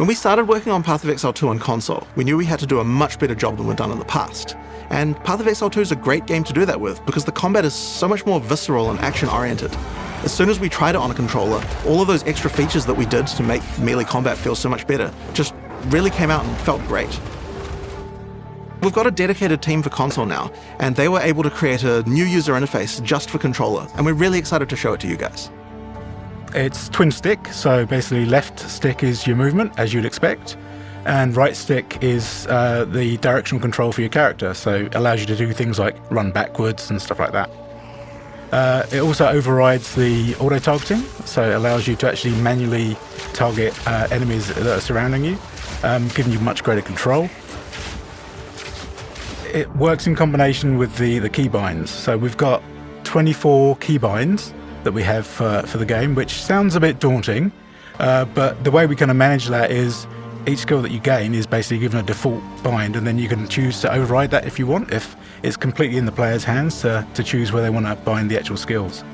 When we started working on Path of Exile 2 on console, we knew we had to do a much better job than we'd done in the past. And Path of Exile 2 is a great game to do that with, because the combat is so much more visceral and action-oriented. As soon as we tried it on a controller, all of those extra features that we did to make melee combat feel so much better just really came out and felt great. We've got a dedicated team for console now, and they were able to create a new user interface just for controller, and we're really excited to show it to you guys. It's twin stick, so basically left stick is your movement, as you'd expect, and right stick is the directional control for your character, so it allows you to do things like run backwards and stuff like that. It also overrides the auto-targeting, so it allows you to actually manually target enemies that are surrounding you, giving you much greater control. It works in combination with the keybinds, so we've got 24 keybinds that we have for the game, which sounds a bit daunting, but the way we kind of manage that is each skill that you gain is basically given a default bind, and then you can choose to override that if you want, if it's completely in the player's hands to choose where they want to bind the actual skills.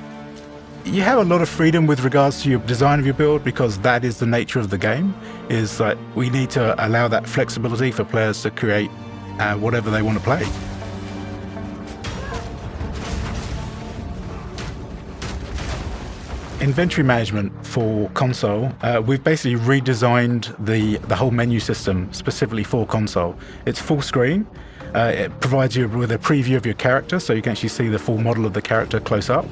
You have a lot of freedom with regards to your design of your build, because that is the nature of the game, is like we need to allow that flexibility for players to create whatever they want to play. Inventory management for console, we've basically redesigned the whole menu system specifically for console. It's full screen. It provides you with a preview of your character, so you can actually see the full model of the character close up.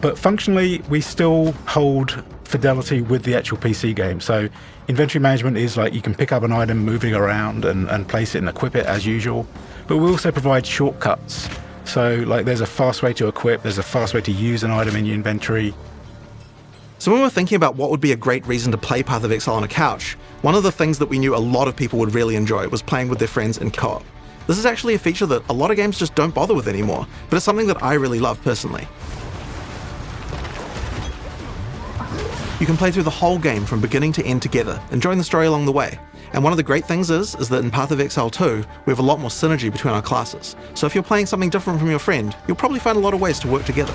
But functionally, we still hold fidelity with the actual PC game. So inventory management is like you can pick up an item, move it around and place it and equip it as usual. But we also provide shortcuts. So like there's a fast way to equip, there's a fast way to use an item in your inventory. So when we were thinking about what would be a great reason to play Path of Exile on a couch, one of the things that we knew a lot of people would really enjoy was playing with their friends in co-op. This is actually a feature that a lot of games just don't bother with anymore, but it's something that I really love personally. You can play through the whole game from beginning to end together, enjoying the story along the way. And one of the great things is that in Path of Exile 2, we have a lot more synergy between our classes. So if you're playing something different from your friend, you'll probably find a lot of ways to work together.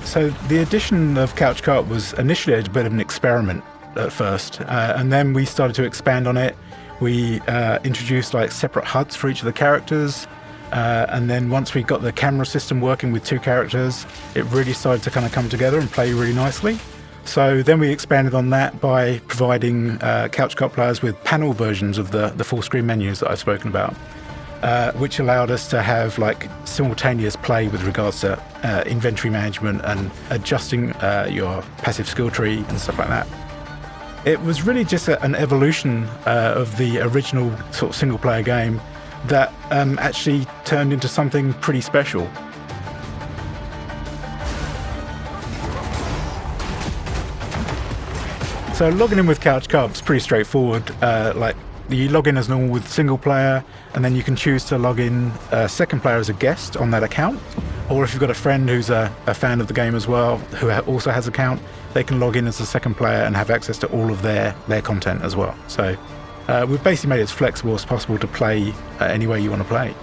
So the addition of Couch Co-op was initially a bit of an experiment at first, and then we started to expand on it. We introduced like separate HUDs for each of the characters, and then once we got the camera system working with two characters, it really started to kind of come together and play really nicely. So then we expanded on that by providing Couch Co-op players with panel versions of the full screen menus that I've spoken about. Which allowed us to have like simultaneous play with regards to inventory management and adjusting your passive skill tree and stuff like that. It was really just an evolution of the original sort of single player game that actually turned into something pretty special. So logging in with Couch Co-op is pretty straightforward. Like you log in as normal with single player, and then you can choose to log in second player as a guest on that account. Or if you've got a friend who's a fan of the game as well, who also has an account, they can log in as a second player and have access to all of their content as well. So we've basically made it as flexible as possible to play any way you want to play.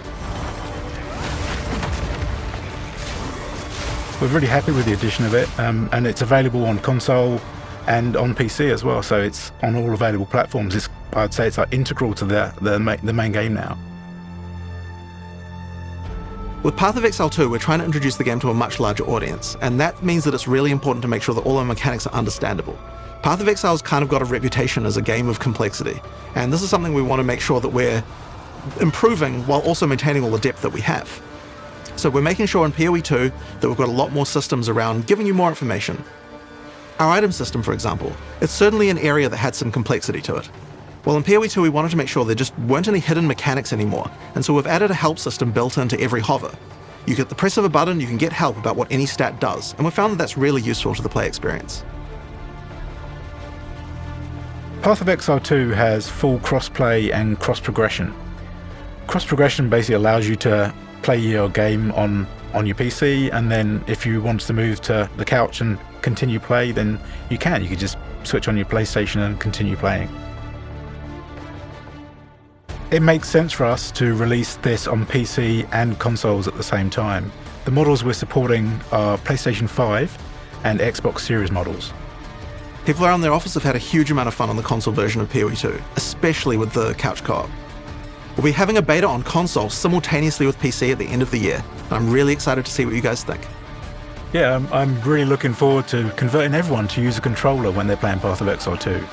We're really happy with the addition of it, and it's available on console and on PC as well, so it's on all available platforms. I'd say it's like integral to the main game now. With Path of Exile 2, we're trying to introduce the game to a much larger audience, and that means that it's really important to make sure that all our mechanics are understandable. Path of Exile's kind of got a reputation as a game of complexity, and this is something we want to make sure that we're improving while also maintaining all the depth that we have. So we're making sure in PoE 2 that we've got a lot more systems around giving you more information. Our item system, for example, it's certainly an area that had some complexity to it. Well, in PoE 2 we wanted to make sure there just weren't any hidden mechanics anymore, and so we've added a help system built into every hover. You get the press of a button, you can get help about what any stat does, and we've found that that's really useful to the play experience. Path of Exile 2 has full cross-play and cross-progression. Cross-progression basically allows you to play your game on your PC, and then if you want to move to the couch and continue play, then you can. You could just switch on your PlayStation and continue playing. It makes sense for us to release this on PC and consoles at the same time. The models we're supporting are PlayStation 5 and Xbox Series models. People around their office have had a huge amount of fun on the console version of PoE 2, especially with the couch co-op. We'll be having a beta on console simultaneously with PC at the end of the year, and I'm really excited to see what you guys think. Yeah, I'm really looking forward to converting everyone to use a controller when they're playing Path of Exile 2.